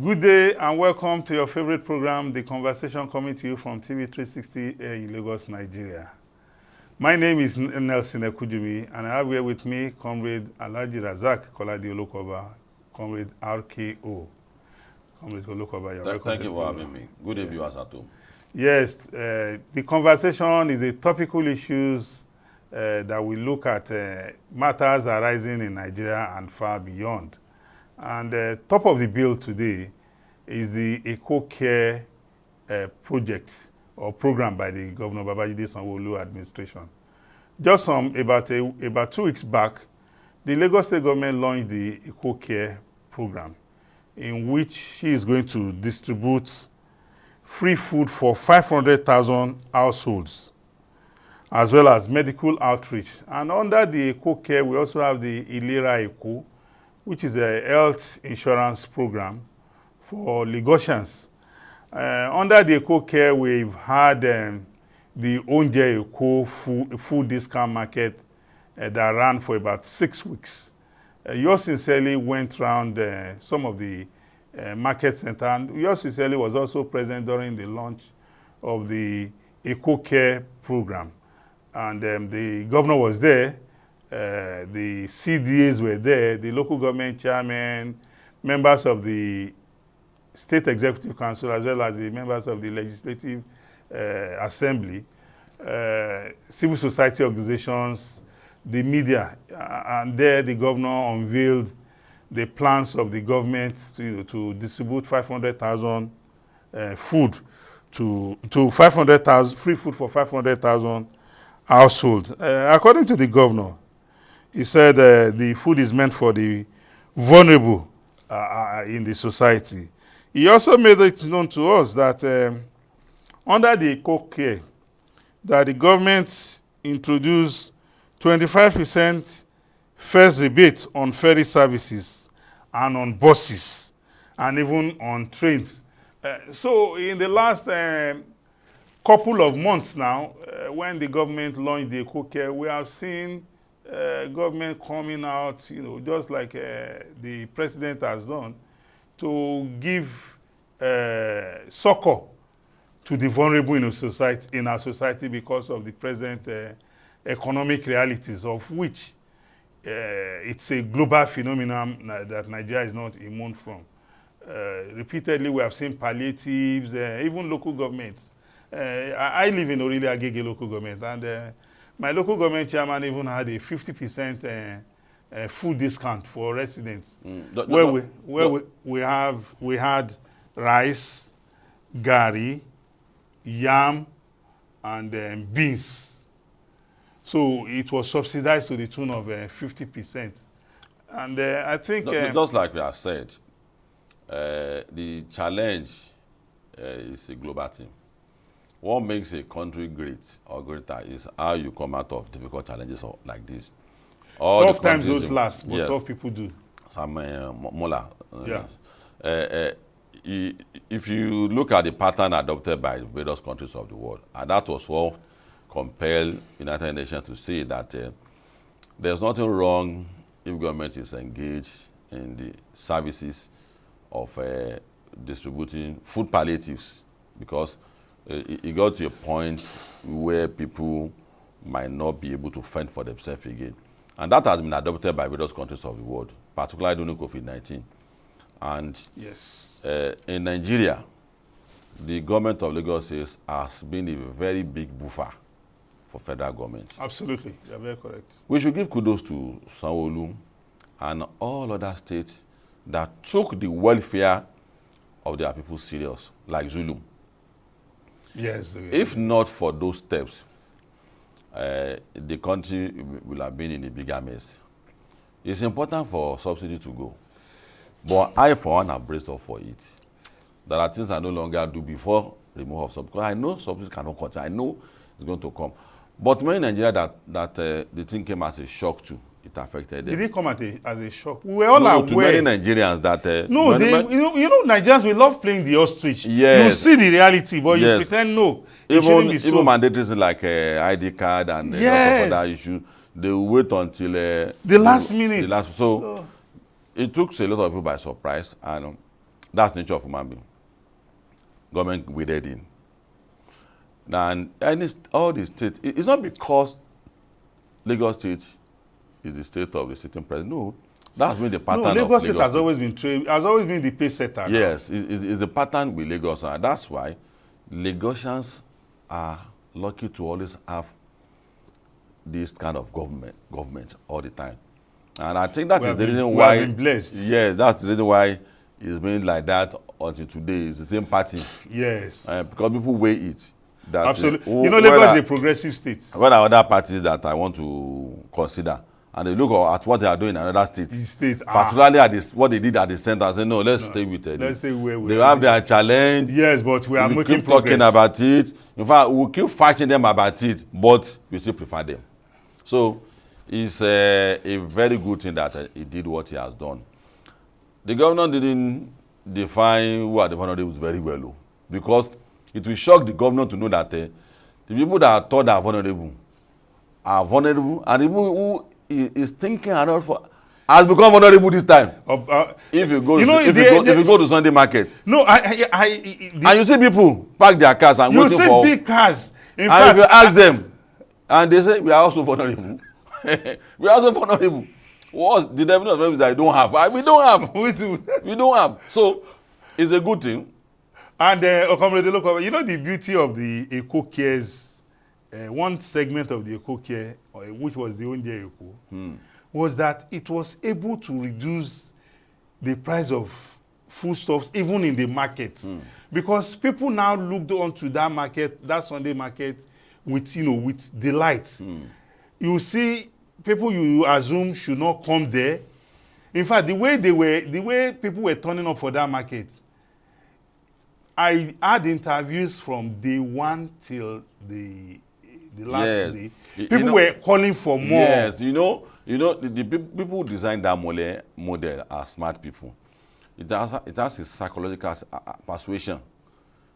Good day and welcome to your favorite program, The Conversation, coming to you from TV 360 in Lagos, Nigeria. My name is Nelson Ekujumi, and I have here with me Comrade Alhaji Razak Kolade Olokoba, Comrade RKO. Comrade Olokoba, you're welcome. Thank you for having me. Good day, viewers at home. Yes, The Conversation is a topical issues that we look at matters arising in Nigeria and far beyond. And top of the bill today is the Eko Cares project or program by the Gov Babajide Sanwo Olu administration. Just about 2 weeks back, the Lagos State government launched the Eko Cares program, in which she is going to distribute free food for 500,000 households, as well as medical outreach. And under the Eko Cares, we also have the Ilera Eko, which is a health insurance program for Lagosians. Under the Eko Cares, we've had the Onje Eko food discount market that ran for about 6 weeks. Yours sincerely went around some of the market center, and yours sincerely was also present during the launch of the Eko Cares program. And the governor was there. The CDAs were there, the local government chairman, members of the State Executive Council, as well as the members of the Legislative Assembly, civil society organizations, the media. And there the governor unveiled the plans of the government to distribute 500,000 food to 500,000 free food for 500,000 households. According to the governor, he said the food is meant for the vulnerable in the society. He also made it known to us that under the Eko Cares, that the government introduced 25% first rebate on ferry services and on buses and even on trains. So in the last couple of months now, when the government launched the Eko Cares, we have seen government coming out, just like the president has done, to give succor to the vulnerable in our society because of the present economic realities, of which it's a global phenomenon that Nigeria is not immune from. Repeatedly, we have seen palliatives, even local governments. I live in Orile Agege local government, and my local government chairman even had a 50% food discount for residents, we had rice, gari, yam, and beans. So it was subsidized to the tune of 50%. And I think... just like we have said, the challenge is a global thing. What makes a country great or greater is how you come out of difficult challenges like this. Tough times don't last, but tough people do. Some Mola. If you look at the pattern adopted by various countries of the world, and that was what compelled United Nations to say that there's nothing wrong if government is engaged in the services of distributing food palliatives, because it got to a point where people might not be able to fend for themselves again. And that has been adopted by various countries of the world, particularly during COVID-19. And yes, in Nigeria, the government of Lagos has been a very big buffer for federal government. Absolutely, you're very correct. We should give kudos to Sanwo Olu and all other states that took the welfare of their people serious, like Zulu. Yes. If not for those steps, the country will have been in a bigger mess. It's important for subsidy to go, but I, for one, have braced up for it. There are things I no longer do before removal of subsidy, because I know subsidies cannot continue. I know it's going to come. But many in Nigeria that the thing came as a shock to, it affected them. Did it come as a shock? We were all aware. To many Nigerians that... you know, Nigerians, we love playing the ostrich. Yes. You see the reality, but you pretend no. Even mandatory things like ID card and a lot of other issues, they will wait until... the last minute. So it took a lot of people by surprise. And That's the nature of human being. Government waded in. And all the states, it's not because Lagos State is the state of the sitting president. No, that's been the pattern of Lagos State has always been the pace setter. Yes, it's the pattern with Lagos, and that's why Lagosians are lucky to always have this kind of government all the time. And I think that is the reason why. We have been blessed. Yes, that's the reason why it's been like that until today. It's the same party. Yes. Because people weigh it. That absolutely. Lagos is a progressive state. What are other parties that I want to consider? And they look at what they are doing in another state. Particularly at what they did at the center, and say, no, let's stay with it. Let's stay where we are. They have their challenge. Yes, but we are making keep talking about it. In fact, we'll keep fighting them about it, but we still prefer them. So it's a very good thing that he did what he has done. The governor didn't define who are the vulnerables very well, because it will shock the governor to know that the people that are thought are vulnerable, and the people who is thinking has become vulnerable this time. If you go to Sunday market, and you see people park their cars and waiting for. You see big cars. In fact, if you ask them, and they say we are also vulnerable, we are also vulnerable. What's the definition of vulnerable that I don't have? We don't have. We don't have. So it's a good thing. And the beauty of the Eko Cares, one segment of the Eko Care, which was the Onje Eko, was that it was able to reduce the price of foodstuffs even in the market, because people now looked onto that market, that Sunday market, with delight. You see, people you assume should not come there. In fact, the way people were turning up for that market, I had interviews from day one till the last day. People were calling for more. Yes, the people who designed that model are smart people. It has a psychological persuasion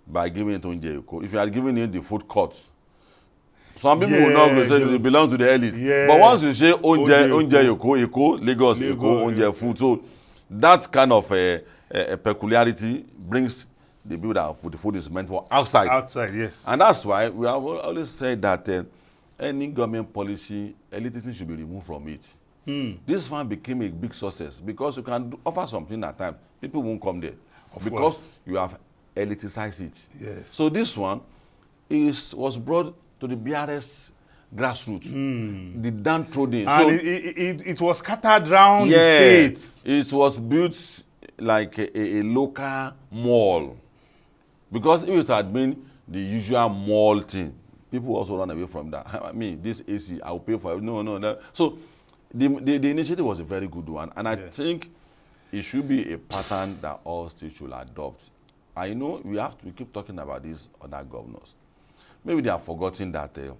by giving it to Onje. If you had given it the food court, some people will not go say it belongs to the elite. Yeah. But once you say Onje Eko, Lagos Eko, Onje food, so that kind of a peculiarity brings the people that the food is meant for outside. Outside, yes. And that's why we have always said that any government policy, elitism should be removed from it. This one became a big success because you can offer something at times. People won't come there because you have eliticized it. Yes. So this one was brought to the BRS grassroots, the downtrodden. And so it was scattered around the state. It was built like a local mall. Because if it had been the usual mall thing, people also run away from that. I mean, this AC, I'll pay for it. No. So the initiative was a very good one. And I think it should be a pattern that all states should adopt. I know we keep talking about these other governors. Maybe they have forgotten that the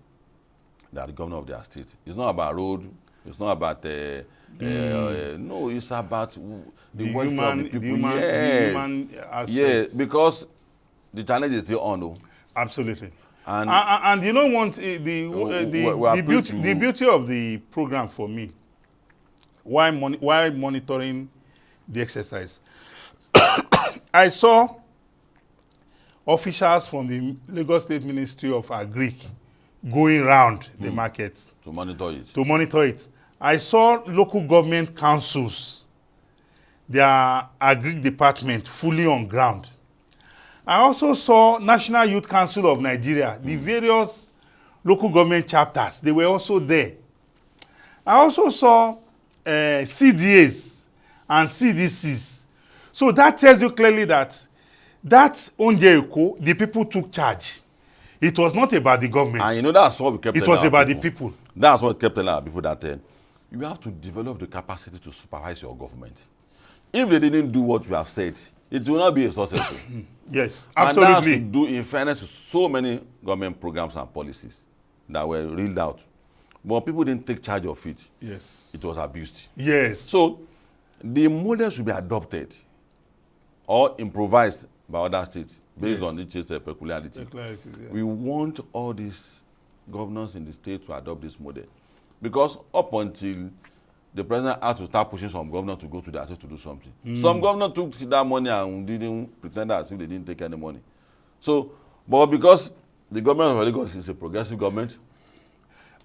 governor of their state. It's not about road. It's not about no. It's about the welfare of the people. The human aspect. Yeah, because the challenge is still on. Absolutely. And you don't want the beauty of the program for me. Why monitoring the exercise? I saw officials from the Lagos State Ministry of Agric going around the markets to monitor it. I saw local government councils, their agric department fully on ground. I also saw National Youth Council of Nigeria, the various local government chapters, they were also there. I also saw CDAs and CDCs. So that tells you clearly that Onje Eko, the people took charge. It was not about the government. And that's what we kept telling It was about the people. That's what we kept telling our people, that you have to develop the capacity to supervise your government. If they didn't do what we have said, it will not be a success. Yes, absolutely. And that's to do in fairness to so many government programs and policies that were reeled out. But people didn't take charge of it. Yes. It was abused. Yes. So the model should be adopted or improvised by other states based on each state's peculiarity. We want all these governors in the state to adopt this model. Because up until the president had to start pushing some governors to go to their state to do something. Some governors took that money and didn't pretend as if they didn't take any money. So, but because the government of Lagos is a progressive government,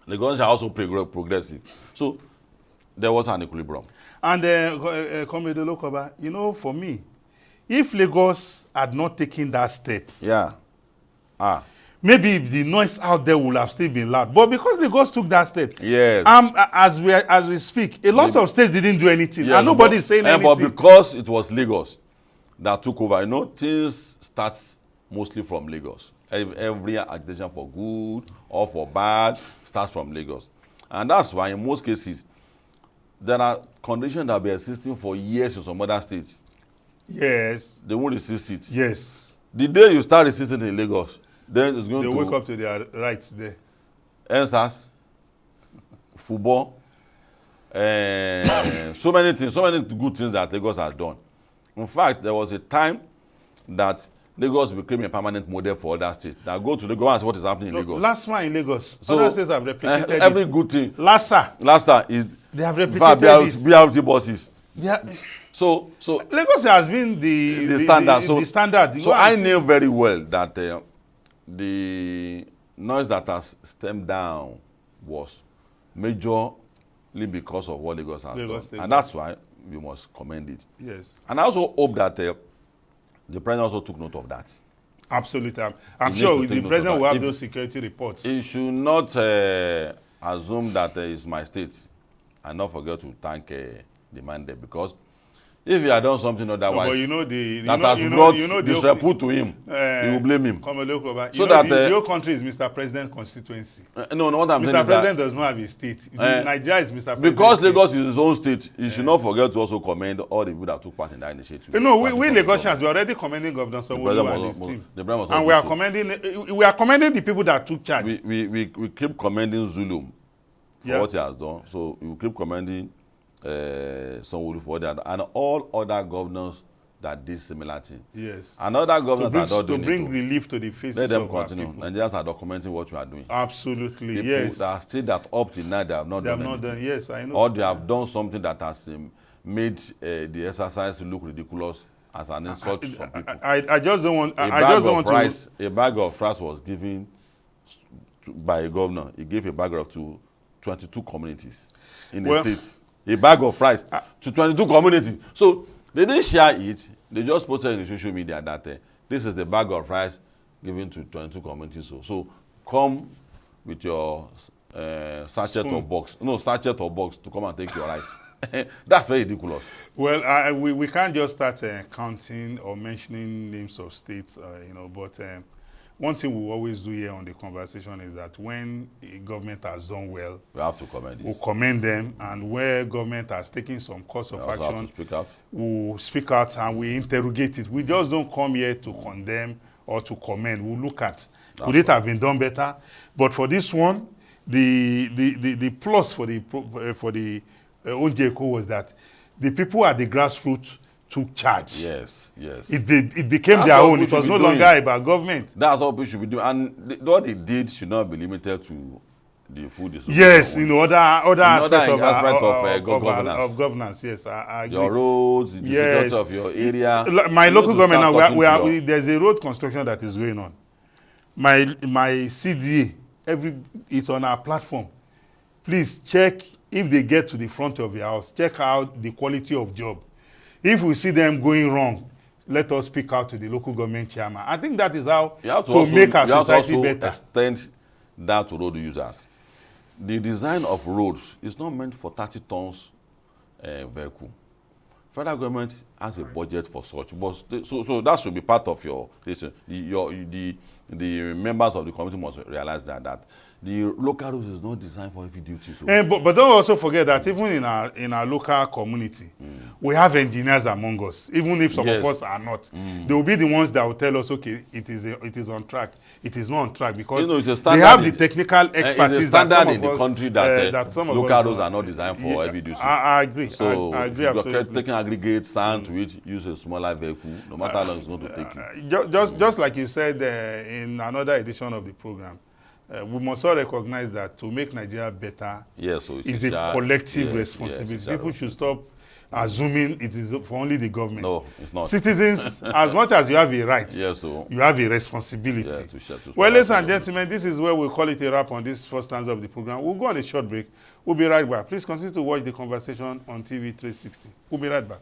the government are also progressive. So, there was an equilibrium. And Comrade Olokoba, you know, for me, if Lagos had not taken that step, maybe the noise out there would have still been loud. But because Lagos took that step, yes, as we speak, a lot of states didn't do anything, yes, and nobody is saying anything. But because it was Lagos that took over, you know, things start mostly from Lagos. Every agitation for good or for bad starts from Lagos. And that's why in most cases, there are conditions that have been existing for years in some other states. Yes. They won't resist it. Yes. The day you start resisting in Lagos, then it's going to... They wake up to their rights there. NSAS, football, so many things, so many good things that Lagos has done. In fact, there was a time that Lagos became a permanent model for other states. Now go to Lagos and see what is happening in Lagos. Last one in Lagos. So, other states have replicated every good thing. Lassa is... They have replicated it. BRT buses. Yeah. So Lagos has been the standard. The standard. So I knew very well that the noise that has stemmed down was majorly because of what Lagos has done. And that's why we must commend it. Yes. And I also hope that the president also took note of that. Absolutely. I'm sure the president will have those security reports. He should not assume that it's my state and not forget to thank the man there, because if he had done something otherwise, that has brought disrepute to him, he will blame him. So that your country is Mr. President's constituency. No, what I'm saying is Mr. President does not have a state. Nigeria is Mr. President. Because Lagos is his own state, he should not forget to also commend all the people that took part in that initiative. No, we Lagosians, we are already commending Governor Sanwo Olu and his team. And we are commending the people that took charge. We keep commending Zulum for what he has done. So we will keep commending Sanwo Olu for that, and all other governors that did similar thing. Yes. And other governors to bring relief to the faces let them of continue. Our people. Nigerians are documenting what you are doing. Absolutely. People yes. that still that up till now they have not done anything. Yes, I know. Or they have done something that has made the exercise look ridiculous as an insult to some people. I just don't want. I just don't want rice, to. A bag of rice was given by a governor. He gave a bag of to 22 communities in the state. A bag of rice to 22 communities. So they didn't share it. They just posted in the social media that this is the bag of rice given to 22 communities. So come with your sachet or box. No, sachet or box to come and take your rice. That's very ridiculous. Well, we can't just start counting or mentioning names of states, but one thing we always do here on the conversation is that when a government has done well, we have to commend it. We'll commend them, and where government has taken some course of action, have to speak out. We'll speak out and we interrogate it. We just don't come here to condemn or to commend. We'll look at could it have been done better. But for this one, the plus for the Eko was that the people at the grassroots took charge. Yes, yes. It became their own. It was no longer about government. That's what we should be doing. And what they did should not be limited to the food distribution. Yes, other aspects of governance. Yes, I agree. Your roads, the security of your area. My local government now, there's a road construction that is going on. My CDA, it's on our platform. Please check if they get to the front of your house. Check out the quality of job. If we see them going wrong, let us speak out to the local government chairman. I think that is how to make our society better. Extend that to road users. The design of roads is not meant for 30 tons vehicle. Federal government has a budget for such, but so that should be part of the members of the committee must realize that the local roads is not designed for heavy duty. So. But don't also forget that even in our local community, we have engineers among us. Even if some of us are not, they will be the ones that will tell us, okay, it is on track. It is not on track because they have the technical expertise. It's a standard in the country that local roads are not designed for heavy duty. I agree. So I agree if you're taking aggregate sand to it, use a smaller vehicle, no matter how long it's going to take you. Just like you said in another edition of the program, we must all recognize that to make Nigeria better Yes, so is a collective responsibility. People should stop assuming it is for only the government. No, it's not. Citizens, as much as you have a right, Yes, so you have a responsibility. yeah, to share, Well, ladies and gentlemen, this is where we'll call it a wrap on this first stanza of the program. We'll go on a short break. We'll be right back. Please continue to watch the conversation on TV 360. We'll be right back.